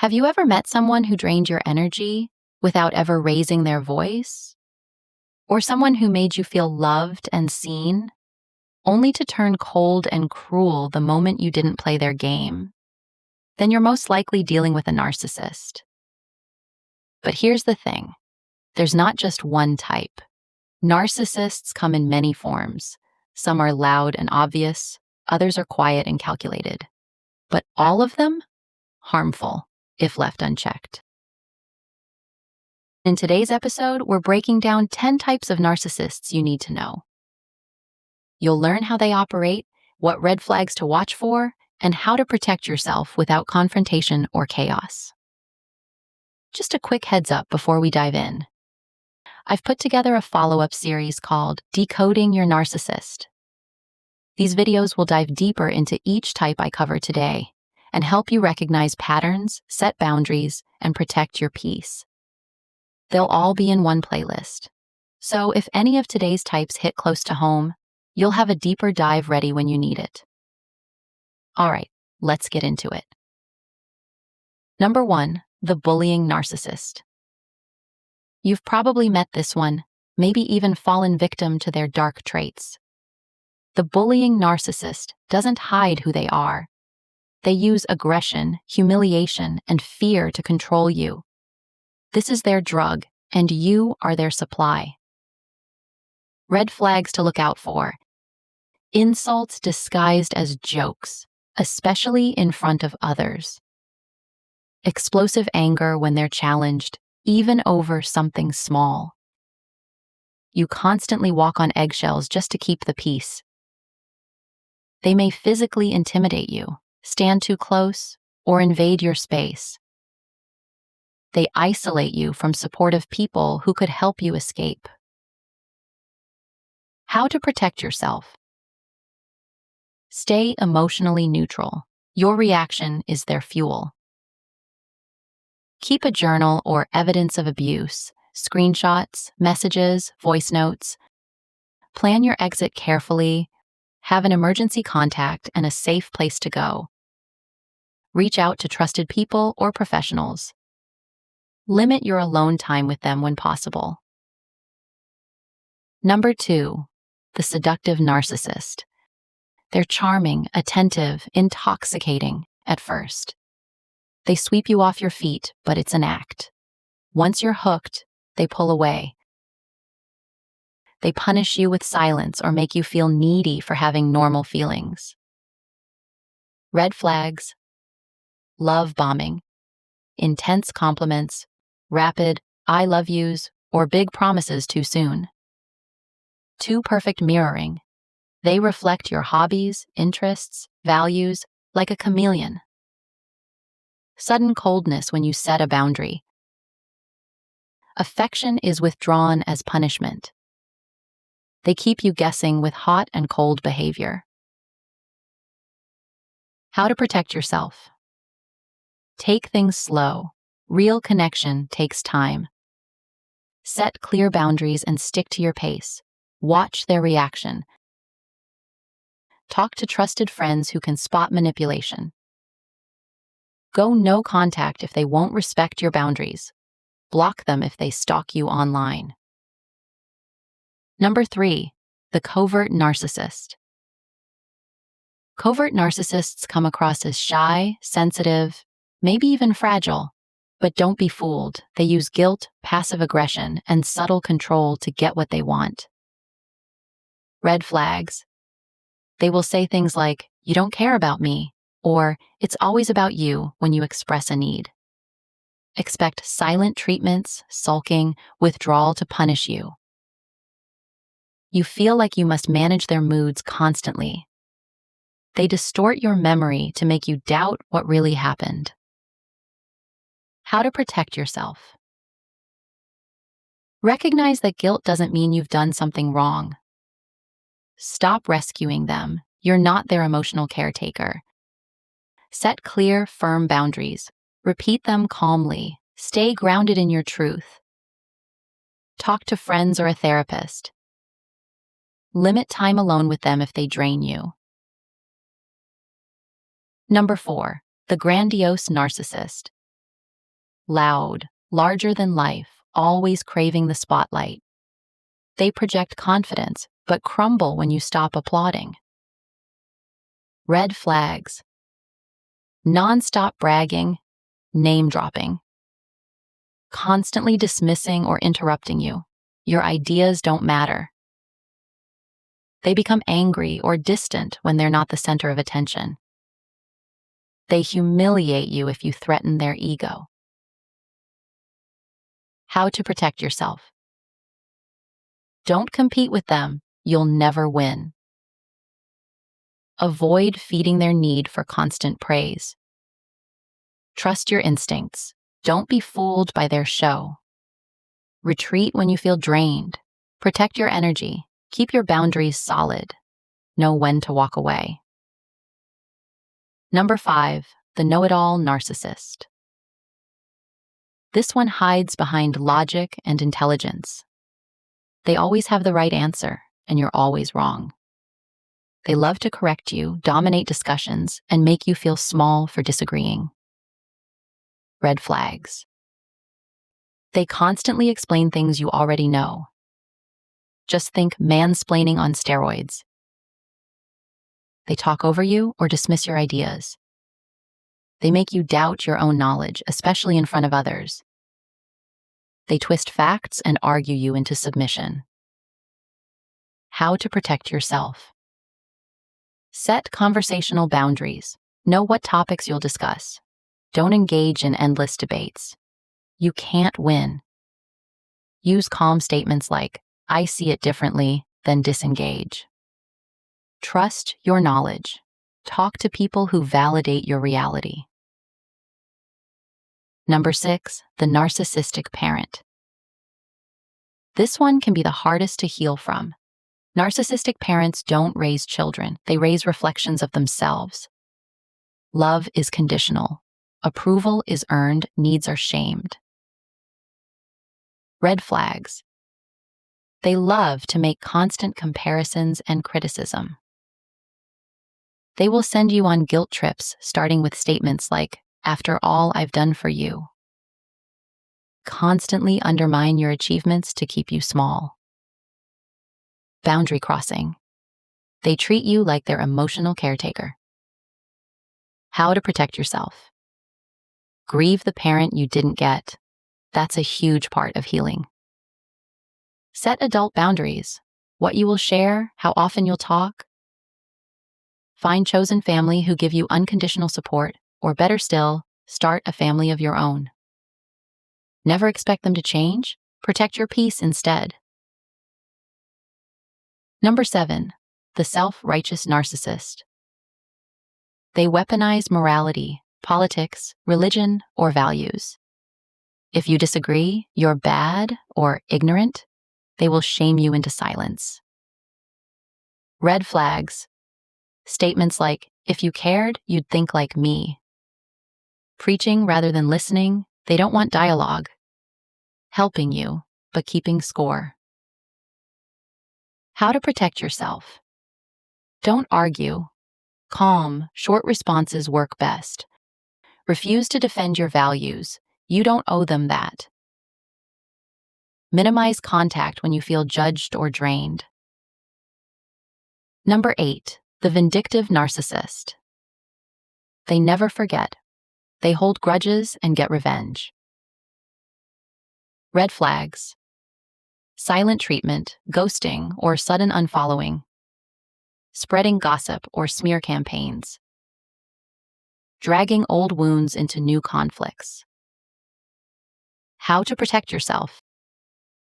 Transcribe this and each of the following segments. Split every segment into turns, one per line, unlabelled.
Have you ever met someone who drained your energy without ever raising their voice? Or someone who made you feel loved and seen, only to turn cold and cruel the moment you didn't play their game? Then you're most likely dealing with a narcissist. But here's the thing. There's not just one type. Narcissists come in many forms. Some are loud and obvious, others are quiet and calculated. But all of them, harmful if left unchecked. In today's episode, we're breaking down 10 types of narcissists you need to know. You'll learn how they operate, what red flags to watch for, and how to protect yourself without confrontation or chaos. Just a quick heads up before we dive in. I've put together a follow-up series called Decoding Your Narcissist. These videos will dive deeper into each type I cover today and help you recognize patterns, set boundaries, and protect your peace. They'll all be in one playlist. So if any of today's types hit close to home, you'll have a deeper dive ready when you need it. All right, let's get into it. Number 1, the bullying narcissist. You've probably met this one, maybe even fallen victim to their dark traits. The bullying narcissist doesn't hide who they are. They use aggression, humiliation, and fear to control you. This is their drug, and you are their supply. Red flags to look out for. Insults disguised as jokes, especially in front of others. Explosive anger when they're challenged, even over something small. You constantly walk on eggshells just to keep the peace. They may physically intimidate you, stand too close, or invade your space. They isolate you from supportive people who could help you escape. How to protect yourself. Stay emotionally neutral. Your reaction is their fuel. Keep a journal or evidence of abuse, screenshots, messages, voice notes. Plan your exit carefully. Have an emergency contact and a safe place to go. Reach out to trusted people or professionals. Limit your alone time with them when possible. Number 2, the seductive narcissist. They're charming, attentive, intoxicating at first. They sweep you off your feet, but it's an act. Once you're hooked, they pull away. They punish you with silence or make you feel needy for having normal feelings. Red flags. Love bombing. Intense compliments, rapid I love yous, or big promises too soon. Too perfect mirroring. They reflect your hobbies, interests, values like a chameleon. Sudden coldness when you set a boundary. Affection is withdrawn as punishment. They keep you guessing with hot and cold behavior. How to protect yourself. Take things slow. Real connection takes time. Set clear boundaries and stick to your pace. Watch their reaction. Talk to trusted friends who can spot manipulation. Go no contact if they won't respect your boundaries. Block them if they stalk you online. Number 3, the covert narcissist. Covert narcissists come across as shy, sensitive, maybe even fragile. But don't be fooled. They use guilt, passive aggression, and subtle control to get what they want. Red flags. They will say things like, "You don't care about me," or "It's always about you" when you express a need. Expect silent treatments, sulking, withdrawal to punish you. You feel like you must manage their moods constantly. They distort your memory to make you doubt what really happened. How to protect yourself. Recognize that guilt doesn't mean you've done something wrong. Stop rescuing them. You're not their emotional caretaker. Set clear, firm boundaries. Repeat them calmly. Stay grounded in your truth. Talk to friends or a therapist. Limit time alone with them if they drain you. Number 4, the grandiose narcissist. loud, larger than life, always craving the spotlight. They project confidence, but crumble when you stop applauding. Red flags. Non-stop bragging, name-dropping. Constantly dismissing or interrupting you. Your ideas don't matter. They become angry or distant when they're not the center of attention. They humiliate you if you threaten their ego. How to protect yourself. Don't compete with them. You'll never win. Avoid feeding their need for constant praise. Trust your instincts. Don't be fooled by their show. Retreat when you feel drained. Protect your energy. Keep your boundaries solid. Know when to walk away. Number 5, the know-it-all narcissist. This one hides behind logic and intelligence. They always have the right answer, and you're always wrong. They love to correct you, dominate discussions, and make you feel small for disagreeing. Red flags. They constantly explain things you already know. Just think mansplaining on steroids. They talk over you or dismiss your ideas. They make you doubt your own knowledge, especially in front of others. They twist facts and argue you into submission. How to protect yourself. Set conversational boundaries. Know what topics you'll discuss. Don't engage in endless debates. You can't win. Use calm statements like, "I see it differently," then disengage. Trust your knowledge. Talk to people who validate your reality. Number 6, the narcissistic parent. This one can be the hardest to heal from. Narcissistic parents don't raise children, they raise reflections of themselves. Love is conditional. Approval is earned, needs are shamed. Red flags. They love to make constant comparisons and criticism. They will send you on guilt trips, starting with statements like, "After all I've done for you." Constantly undermine your achievements to keep you small. Boundary crossing. They treat you like their emotional caretaker. How to protect yourself. Grieve the parent you didn't get. That's a huge part of healing. Set adult boundaries. What you will share, how often you'll talk. Find chosen family who give you unconditional support, or better still, start a family of your own. Never expect them to change. Protect your peace instead. Number 7, the self-righteous narcissist. They weaponize morality, politics, religion, or values. If you disagree, you're bad or ignorant, they will shame you into silence. Red flags. Statements like, "If you cared, you'd think like me." Preaching rather than listening, they don't want dialogue. Helping you, but keeping score. How to protect yourself. Don't argue. Calm, short responses work best. Refuse to defend your values. You don't owe them that. Minimize contact when you feel judged or drained. Number 8, the vindictive narcissist. They never forget. They hold grudges and get revenge. Red flags. Silent treatment, ghosting, or sudden unfollowing. Spreading gossip or smear campaigns. Dragging old wounds into new conflicts. How to protect yourself.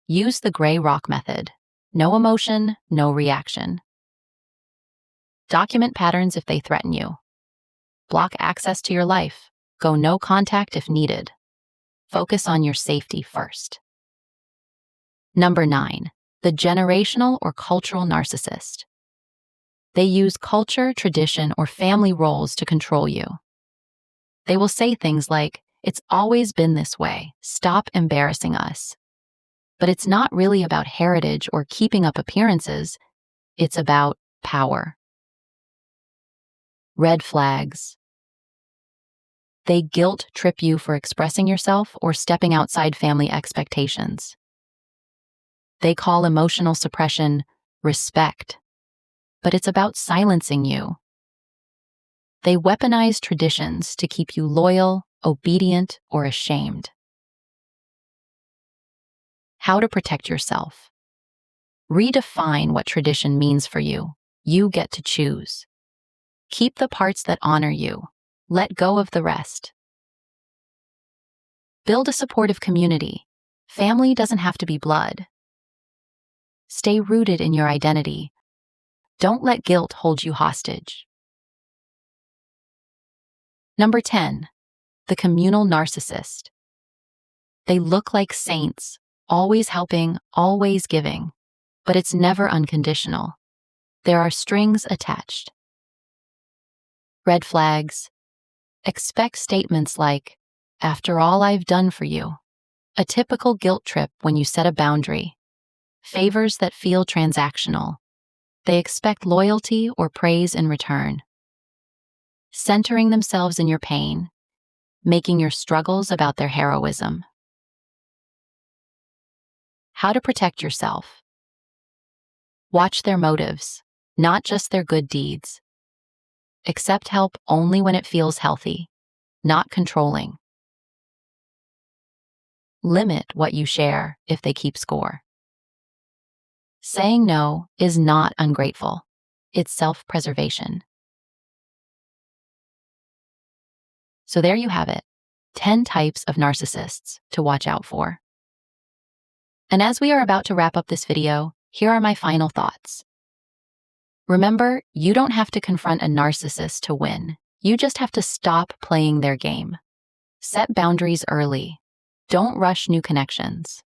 Use the gray rock method. No emotion, no reaction. Document patterns if they threaten you. Block access to your life. Go no contact if needed. Focus on your safety first. Number 9, the generational or cultural narcissist. They use culture, tradition, or family roles to control you. They will say things like, "It's always been this way. Stop embarrassing us." But it's not really about heritage or keeping up appearances. It's about power. Red flags. They guilt trip you for expressing yourself or stepping outside family expectations. They call emotional suppression respect, but it's about silencing you. They weaponize traditions to keep you loyal, obedient, or ashamed. How to protect yourself. Redefine what tradition means for you. You get to choose. Keep the parts that honor you. Let go of the rest. Build a supportive community. Family doesn't have to be blood. Stay rooted in your identity. Don't let guilt hold you hostage. Number 10. The communal narcissist. They look like saints, always helping, always giving, but it's never unconditional. There are strings attached. Red flags. Expect statements like, "After all I've done for you." A typical guilt trip when you set a boundary. Favors that feel transactional. They expect loyalty or praise in return. Centering themselves in your pain, making your struggles about their heroism. How to protect yourself. Watch their motives, not just their good deeds. Accept help only when it feels healthy, not controlling. Limit what you share if they keep score. Saying no is not ungrateful. It's self-preservation. So there you have it, 10 types of narcissists to watch out for. And as we are about to wrap up this video, here are my final thoughts. Remember, you don't have to confront a narcissist to win. You just have to stop playing their game. Set boundaries early. Don't rush new connections.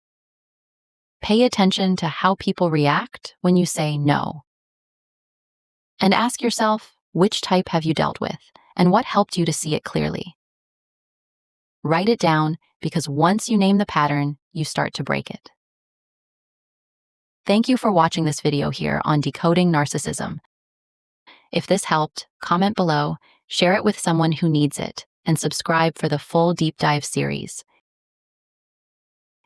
Pay attention to how people react when you say no. And ask yourself, which type have you dealt with, and what helped you to see it clearly? Write it down, because once you name the pattern, you start to break it. Thank you for watching this video here on Decoding Narcissism. If this helped, comment below, share it with someone who needs it, and subscribe for the full deep dive series.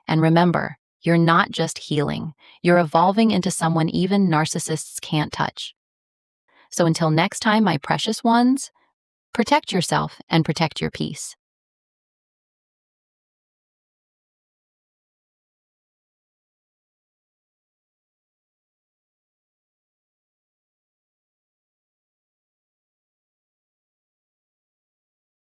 And remember, you're not just healing, you're evolving into someone even narcissists can't touch. So until next time, my precious ones, protect yourself and protect your peace.